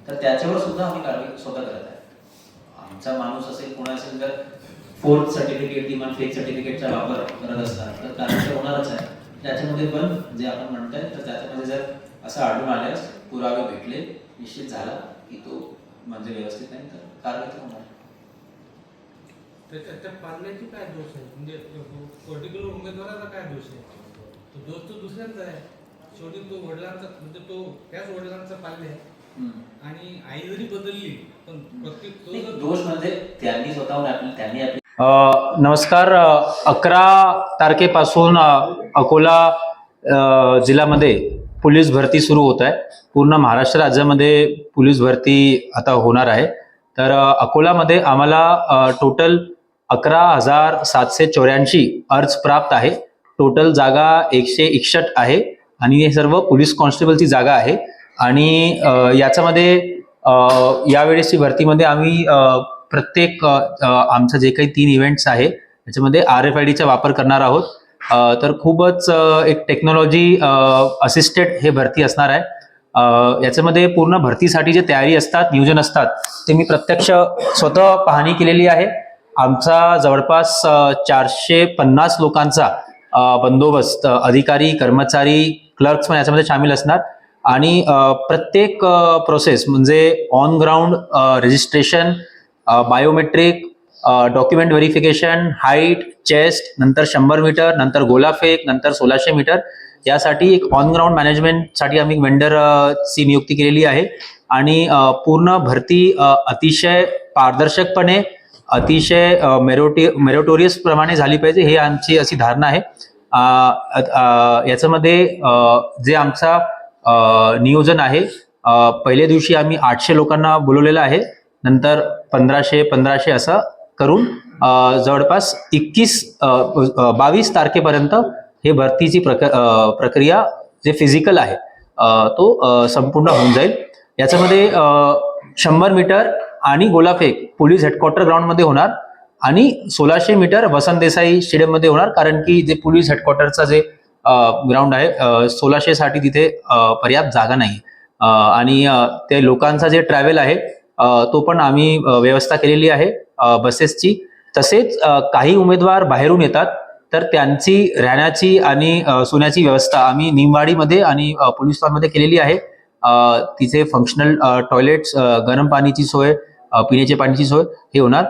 तर त्याच्यावर सुद्धा आम्ही कारवाई स्वतः करत आहे. आमचा माणूस असेल कोणा असेल जर फोर्थ सर्टिफिकेट किंवा फेक सर्टिफिकेटचा वापर करत असतात तर कारवाई होणारच आहे. त्याच्यामध्ये पण जे आपण म्हणताय तर त्याच्यामध्ये जर असं आढळून आल्यास पुरावे भेटले निश्चित झाला की तो म्हणजे व्यवस्थित नाही तर कारवाई तर होणार. त्या पाल्याची काय दोष आहे म्हणजे पर्टिक्युलर उमेदवाराचा काय दोष आहे? तो दोष तो दुसऱ्यांचा आहे. शेवटी तो वडिलांचा म्हणजे तो त्याच वडिलांचा पाल्य आहे आणि आई जरी बदलली पण प्रत्येक दोष म्हणजे त्यांनी स्वतःहून त्यांनी आपली. नमस्कार. 11 तारखेपासून अकोला जिल्ह्यामध्ये पोलीस भरती सुरू होत आहे. पूर्ण महाराष्ट्र राज्यामध्ये पोलीस भरती आता होणार आहे. तर अकोलामध्ये आम्हाला टोटल 11,784 अर्ज प्राप्त आहे. टोटल जागा 161 आहे आणि हे सर्व पोलीस कॉन्स्टेबलची जागा आहे. आणि याच्यामध्ये यावेळेसची भरतीमध्ये आम्ही प्रत्येक आमचं जे काही 3 इव्हेंट्स आहे त्याच्यामध्ये RFIDचा वापर करणार आहोत. तर खूपच एक टेक्नॉलॉजी असिस्टेड हे भरती असणार आहे. याच्यामध्ये पूर्ण भरतीसाठी जे तयारी असतात नियोजन असतात ते मी प्रत्यक्ष स्वतः पाहणी केलेली आहे. आमचा जवळपास 450 लोकांचा बंदोबस्त अधिकारी कर्मचारी क्लर्क्स पण याच्यामध्ये सामील असणार. आणि प्रत्येक प्रोसेस म्हणजे on ground registration, biometric, document verification, height, chest, नंतर 100 मीटर, नंतर गोलाफेक, नंतर 1600 मीटर यासाठी एक ऑन ग्राउंड मॅनेजमेंटसाठी आम्ही वेंडरची नियुक्ती केलेली आहे. आणि पूर्ण भरती अतिशय पारदर्शकपणे अतिशय मेरिटोरियस प्रमाणे झाली पाहिजे हे आमची अशी धारणा आहे. याच्यामध्ये जे आमचा नियोजन आहे पहिल्या दिवशी आम्ही 800 लोकांना बोलवलेलं आहे. नंतर 1500 असं करून जवळपास 22 तारखेपर्यंत हे भरतीची प्रक्रिया जे फिजिकल आहे तो संपूर्ण होऊन जाईल. याच्यामध्ये 100 मीटर आणि गोलाफेक पोलीस हेडक्वार्टर ग्राउंडमध्ये होणार आणि 1600 मीटर वसंत देसाई स्टेडियममध्ये होणार. कारण की जे पोलीस हेडक्वार्टरचा जे ग्राउंड आहे 1600 साठी तिथे पर्याप्त जागा नाही. आणि ते लोकांचा जे ट्रॅव्हल आहे तो पण आम्ही व्यवस्था केलेली आहे बसेसची. तसेच काही उमेदवार बाहेरून येतात तर त्यांची राहण्याची आणि सोन्याची व्यवस्था आम्ही निमवाडीमध्ये आणि पोलीसमध्ये केलेली आहे. तिथे फंक्शनल टॉयलेट्स, गरम पाणीची सोय, पिण्याच्या पाण्याची सोय हे होणार.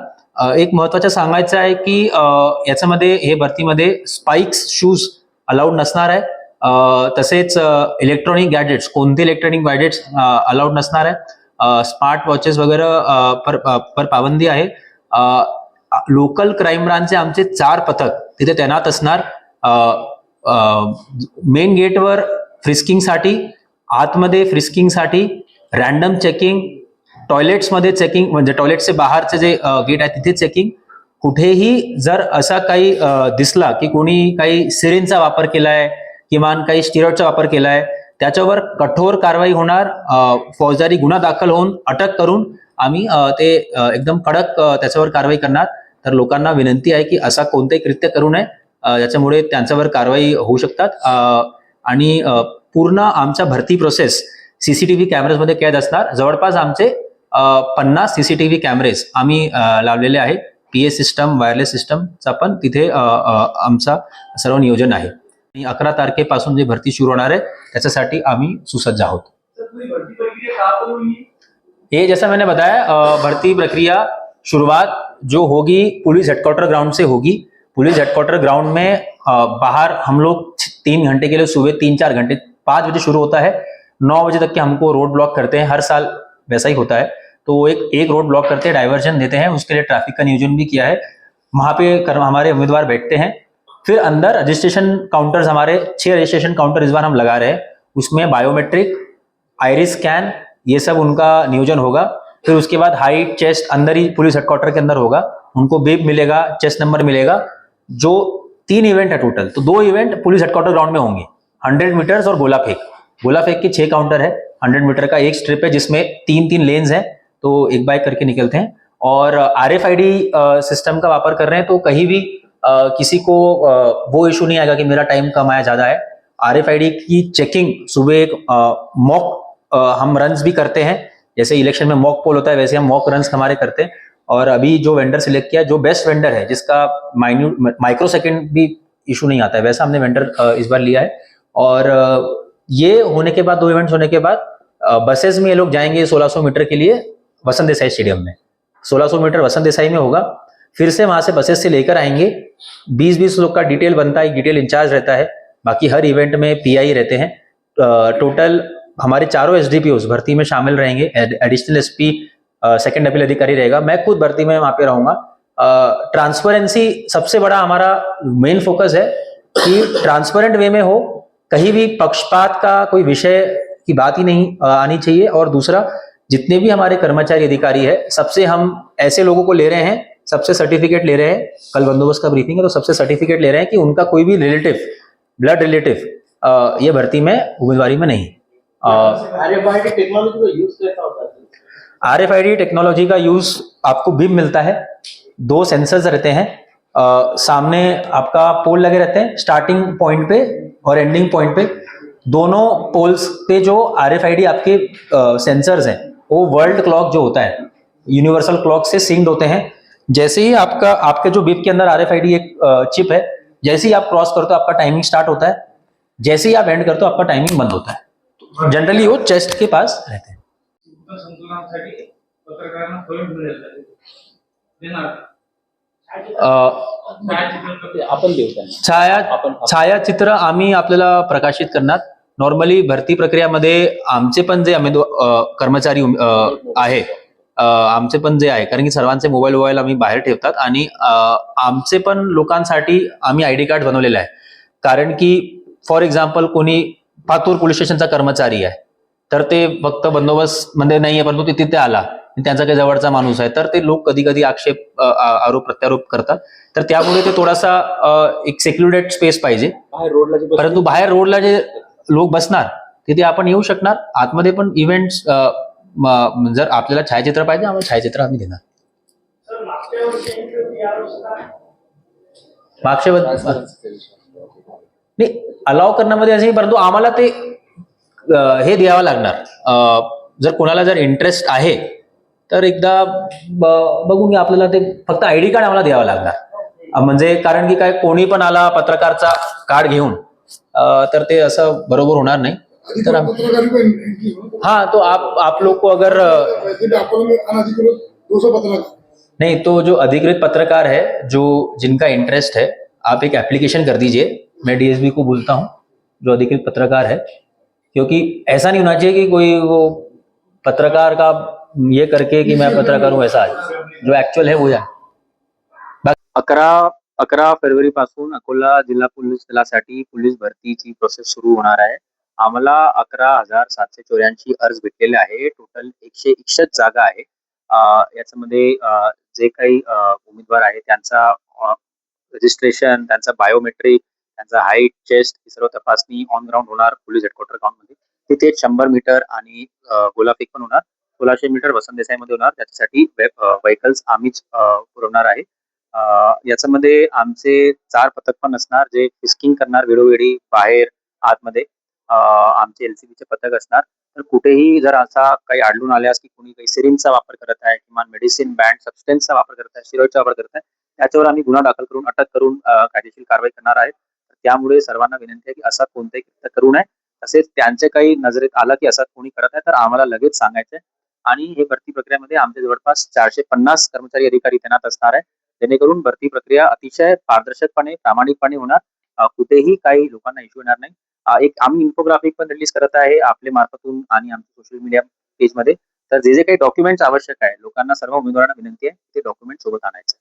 एक महत्त्वाचं सांगायचं आहे की याच्यामध्ये हे भरतीमध्ये स्पाइक्स शूज अलाउड नसणार आहे. तसेच इलेक्ट्रॉनिक गॅजेट्स कोणते इलेक्ट्रॉनिक गॅजेट्स अलाउड नसणार आहे. स्मार्ट वॉचेस वगैरे पर पाबंदी आहे. लोकल क्राईम ब्रांचचे आमचे 4 पथक तिथे तैनात असणार. मेन गेटवर फ्रिस्किंगसाठी, आतमध्ये फ्रिस्किंगसाठी, रॅन्डम चेकिंग, टॉयलेट्समध्ये चेकिंग म्हणजे टॉयलेटचे बाहेरचे जे गेट आहे तिथे चेकिंग. कुठेही जर असा काही दिसला की कोणी काही सिरिनचा वापर केलाय किमान काही स्टिरॉइडचा वापर केलाय त्याच्यावर कठोर कारवाई होणार. फौजदारी गुन्हा दाखल होऊन अटक करून आम्ही ते एकदम कडक त्याच्यावर कारवाई करणार. तर लोकांना विनंती आहे की असा कोणतेही कृत्य करू नये, याच्यामुळे त्यांच्यावर कारवाई होऊ शकतात. आणि पूर्ण आमच्या भरती प्रोसेस CCTV कॅमेरेजमध्ये कैद असणार. जवळपास आमचे 50 CCTV कॅमेरेज आम्ही लावलेले आहे. PA सिस्टम, वायरलेस सिस्टमचा पण तिथे आमचा सर्व नियोजन आहे. आणि 11 तारखेपासून जे भरती सुरू होणार आहे त्याच्यासाठी आम्ही सुसज्ज आहोत. ये जैसा मैंने बताया भर्ती प्रक्रिया शुरुआत जो होगी पुलिस हेडक्वार्टर ग्राउंड से होगी. पुलिस हेडक्वार्टर ग्राउंड में बाहर हम लोग 3 घंटे के लिए सुबह 3-4 घंटे 5 बजे शुरू होता है. 9 बजे तक के हमको रोड ब्लॉक करते हैं. हर साल वैसा ही होता है. तो एक रोड ब्लॉक करते हैं, डाइवर्जन देते हैं. उसके लिए ट्रैफिक का नियोजन भी किया है. वहां पे हमारे उम्मीदवार बैठते हैं. फिर अंदर रजिस्ट्रेशन काउंटर्स हमारे 6 रजिस्ट्रेशन काउंटर इस बार हम लगा रहे हैं. उसमें बायोमेट्रिक, आइरिस स्कैन ये सब उनका नियोजन होगा. फिर उसके बाद हाइट, चेस्ट अंदर ही पुलिस हेडक्वार्टर के अंदर होगा. उनको बेब मिलेगा, चेस्ट नंबर मिलेगा. जो 3 इवेंट है टोटल, तो 2 इवेंट पुलिस हेडक्वार्टर ग्राउंड में होंगे. 100 मीटर्स और गोलाफेक के 6 काउंटर है. 100 मीटर का एक स्ट्रिप है जिसमें 3-3 लेन्स हैं, तो एक बाइक करके निकलते हैं. और RFID सिस्टम का वापर कर रहे हैं तो कहीं भी किसी को वो इशू नहीं आएगा कि मेरा टाइम कम आया ज्यादा है. RFID की चेकिंग सुबह एक मॉक हम रन्स भी करते हैं. जैसे इलेक्शन में मॉक पोल होता है वैसे हम मॉक रन्स हमारे करते हैं। और अभी जो वेंडर सिलेक्ट किया, जो बेस्ट वेंडर है जिसका माइक्रो सेकेंड भी इशू नहीं आता है, वैसा हमने वेंडर इस बार लिया है। और ये होने के बाद, 2 इवेंट्स होने के बाद बसेस में ये लोग जाएंगे 1600 मीटर के लिए वसंत देसाई स्टेडियम में। 1600 मीटर वसंत देसाई में होगा, फिर से वहां से बसेस से लेकर आएंगे। 20-20 लोग का डिटेल बनता है, डिटेल इंचार्ज रहता है, बाकी हर इवेंट में पीआई रहते हैं। टोटल हमारे चारों एसडीपीओ भर्ती में शामिल रहेंगे। एडिशनल एसपी सेकंड अपील अधिकारी रहेगा, मैं खुद भर्ती में वहां पे रहूंगा। ट्रांसपेरेंसी सबसे बड़ा हमारा मेन फोकस है कि ट्रांसपेरेंट वे में हो, कहीं भी पक्षपात का कोई विषय की बात ही नहीं आनी चाहिए। और दूसरा, जितने भी हमारे कर्मचारी अधिकारी है, सबसे हम ऐसे लोगों को ले रहे हैं, सबसे सर्टिफिकेट ले रहे हैं। कल बंदोबस्त का ब्रीफिंग है तो सबसे सर्टिफिकेट ले रहे हैं कि उनका कोई भी रिलेटिव, ब्लड रिलेटिव ये भर्ती में उम्मीदवारी में नहीं। RFID टेक्नोलॉजी का यूज कैसा होता है? RFID टेक्नोलॉजी का यूज आपको बिम मिलता है, 2 सेंसर्स रहते हैं, सामने आपका पोल लगे रहते हैं स्टार्टिंग पॉइंट पे और एंडिंग पॉइंट पे। दोनों पोल्स पे जो RFID आपके सेंसर्स हैं, वो वर्ल्ड क्लॉक जो होता है, यूनिवर्सल क्लॉक से सिंक्ड होते हैं। जैसे ही आपके जो बिप के अंदर RFID एक चिप है, जैसे ही आप क्रॉस करते हो आपका टाइमिंग स्टार्ट होता है, जैसे ही आप एंड करते हो आपका टाइमिंग बंद होता है। जनरली वो चेस्ट के पास रहते हैं। संतुलनासाठी पत्रकारांना फरक मिळेल का? देणार का? आपण देऊ त्यांना. छायाचित्र आम्ही आपल्याला प्रकाशित करणार। नॉर्मली भरती प्रक्रियामध्ये आमचे पण जे कर्मचारी आहे, आमचे पण जे आहे, कारण की सर्वांचे मोबाईल आम्ही बाहेर ठेवतात आणि आमचे पण लोकांसाठी आम्ही आयडी कार्ड बनवलेलं आहे। कारण की फॉर एक्झाम्पल कोणी पातूर पोलीस स्टेशनचा कर्मचारी आहे, तर ते फक्त बंदोबस्त मध्ये नाहीये परंतु ते तिथे आला, त्यांचा काही जवळचा माणूस आहे, तर ते लोक कधी कधी आक्षेप आरोप प्रत्यारोप करतात। तर त्यामुळे ते थोडासा एक सेक्युलेटेड स्पेस पाहिजे। बाहेर रोडला जे बसतील, परंतु बाहेर रोडला जे लोक बसणार तिथे आपण येऊ शकणार। आतमध्ये पण इव्हेंट्स जर आपल्याला छायाचित्र पाहिजे, आम्हाला छायाचित्र आम्ही देणार। मागच्या नाही अलाव करण्यामध्ये असं नाही, परंतु आम्हाला ते हे द्यावं लागणार। जर कोणाला जर इंटरेस्ट आहे तर एकदा बघून घ्या, आपल्याला ते फक्त आयडी कार्ड आम्हाला द्यावं लागणार। म्हणजे कारण की काय, कोणी पण आला पत्रकारचा कार्ड घेऊन तर ते असं बरोबर होणार नाही। तर हाँ, तो आप लोग को अगर नहीं, तो जो अधिकृत पत्रकार है, जो जिनका इंटरेस्ट है, आप एक एप्लीकेशन कर दीजिए। मैं डीएसपी को बोलता हूँ जो अधिकृत पत्रकार है, क्योंकि ऐसा नहीं होना चाहिए कि कोई वो पत्रकार का ये करके कि मैं पत्रकार हूँ, ऐसा है। जो एक्चुअल है वो है। 11 फरवरी पासून अकोला जिल्हा पोलीस दलासाठी पोलीस भरतीची प्रोसेस सुरू होणार आहे। आम्हाला 11,784 अर्ज भेटलेले आहे। टोटल 161 जागा आहे। याच्यामध्ये जे काही उमेदवार आहे त्यांचा रजिस्ट्रेशन, त्यांचा बायोमेट्रिक, त्यांचा हाईट, चेस्ट ही सर्व तपासणी ऑन ग्राउंड होणार पोलीस हेडक्वार्टर ग्राउंडमध्ये। तिथे 100 मीटर आणि गोलाफेक पण होणार। 1600 मीटर वसंत देसाईमध्ये होणार। त्याच्यासाठी व्हेकल्स आम्हीच पुरवणार आहे। याच्यामध्ये आमचे 4 पथक पण असणार, जे फिस्किंग करणार वेळोवेळी बाहेर आतमध्ये। आमचे एलसीबीचे पथक असणार। तर कुठेही जर असा काही आढळून आल्यास की कोणी काही सिरिंजचा वापर करत आहे किंवा मेडिसिन बँड सबस्टन्सचा वापर करत आहे, स्टिरॉइडचा वापर करत आहे, त्याच्यावर आम्ही गुन्हा दाखल करून अटक करून कायदेशीर कारवाई करणार आहे। त्यामुळे सर्वांना विनंती आहे की असा कोणताही कृत्य करू नये। तसेच त्यांचे काही नजरेत आलं की असं कोणी करत आहे तर आम्हाला लगेच सांगायचंय। आणि हे भरती प्रक्रियेमध्ये आमचे जवळपास 450 कर्मचारी अधिकारी तैनात असणार आहे, जेणेकरून भरती प्रक्रिया अतिशय पारदर्शकपणे, प्रामाणिकपणे होणार। कुठेही काही लोकांना इश्यू येणार नाही। एक आम्ही इन्फोग्राफिक पण रिलीज करत आहे आपल्या मार्फतून आणि आमच्या सोशल मीडिया पेजमध्ये। तर जे जे काही डॉक्युमेंट्स आवश्यक आहे, लोकांना, सर्व उमेदवारांना विनंती आहे ते डॉक्युमेंट सोबत आणायचं।